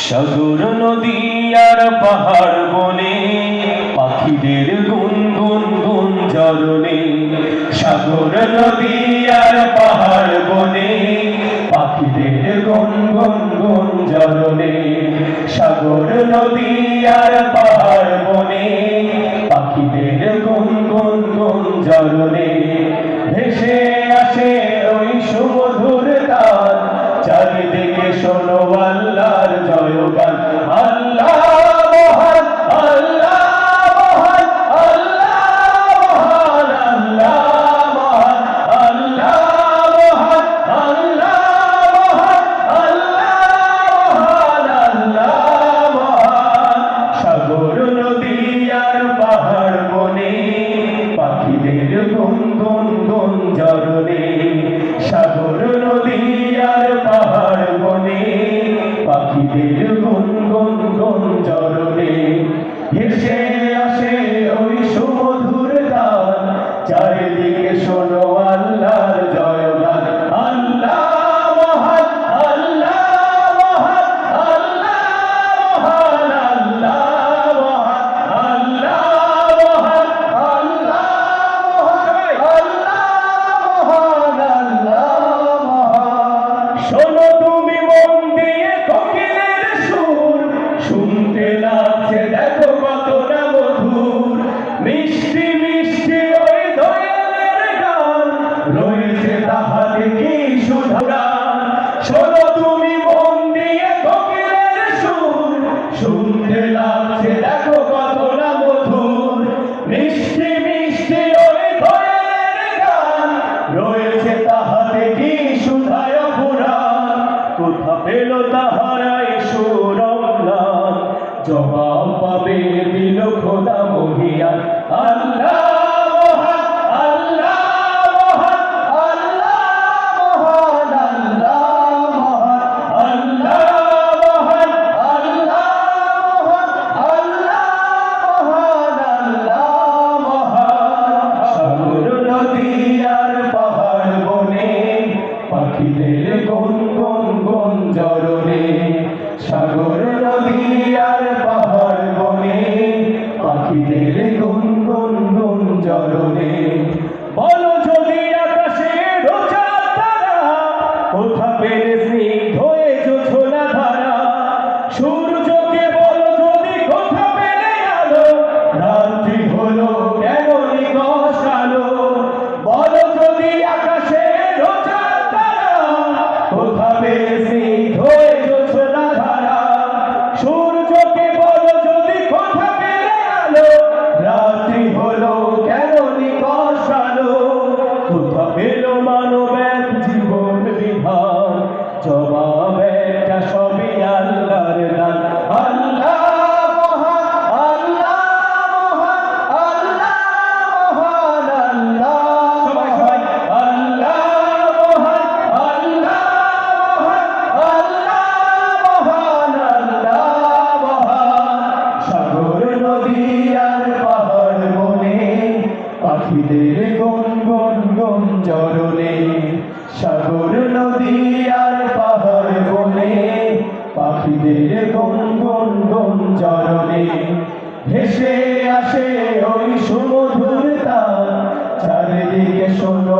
সাগর নদী আর পাহাড় বনে পাখিদের গুনগুন গুঞ্জরণে। সাগর নদী আর পাহাড় বনে পাখিদের গুনগুন গুঞ্জরণে। সাগর নদী আর পাহাড় বনে পাখিদের গুনগুন গুঞ্জরণে। ভেসে আসে ওই সুমধুর গান, চারিদিকে শোনো আল্লাহর জয়গান। আল্লাহ মহান, আল্লাহ মহান, আল্লাহ মহান, আল্লাহ মহান, আল্লাহ মহান, আল্লাহ মহান, আল্লাহ মহান। সাগর নদী আর পাহাড় বনে পাখিদের গুনগুন গুঞ্জরণে। সাগর নদী আর পাহাড় বনে পাখিদের গুনগুন গুঞ্জরণে। ভেসে আসে ওই সুমধুর গান, চারিদিকে শোনো আল্লাহর জয়গান। আল্লাহ মহান, আল্লাহ মহান, আল্লাহ মহান, আল্লাহ মহান, আল্লাহ মহান, আল্লাহ মহান, আল্লাহ মহান। শোনো তুমি মন দিয়ে কোকিলের সুর, শুনতে লাগছে দেখো কত না মধুর। মিষ্টি মিষ্টি ওই দয়ালের গান, রয়েছে তাহাতে কি সুধাগান। শোনো তুমি মন দিয়ে কোকিলের সুর, শুনতে লাগছে দেখো কত না মধুর। মিষ্টি মিষ্টি ওই দয়ালের গান, রয়েছে তাহাতে কি সুধায় পুরাণ। কোথা পেল তাহারাই সুরম্লান, জবাব পাবে দিল খোদা মহিয়ান। আল্লাহ মহান, আল্লাহ মহান, আল্লাহ মহান, আল্লাহ মহান, আল্লাহ মহান, আল্লাহ মহান, আল্লাহ মহান, আল্লাহ মহান। সাগর নদী আর পাহাড় বনে পাখিদের গুনগুন গুঞ্জরণে। সাগর নদী আর পাহাড় বনে পাখিদের গুনগুন গুঞ্জরণে। বলো যদি আকাশে রোজা তারা, কোথা পেলে স্নিগ্ধ এ জোছনা ধারা। সূর্যকে বলো যদি কোথা পেলে আলো, রাত্রি হলো কেন নিকষ আলো। বলো যদি আকাশে রোজা তারা, কোথা পেলে স্নিগ্ধ এ জোছনা ধারা। সূর্যকে বলো যদি কোথা পেলে আলো, রাত্রি হলো কেন নিকষ আলো। কোথা পেল মানব এক জীবন বিধান, জবাব একটা সবই আল্লাহর দান। আল্লাহ মহান, আল্লাহ মহান, আল্লাহ মহান, আল্লাহ মহান, আল্লাহ মহান, আল্লাহ মহান, আল্লাহ মহান। সাগর নদী আর পাহাড় বনে পাখিদের গুনগুন গুঞ্জরণে। সাগর নদী আর পাহাড় বনে পাখিদের গুনগুন গুঞ্জরণে। ভেসে আসে ওই সুমধুর গান, চারিদিকে শোনো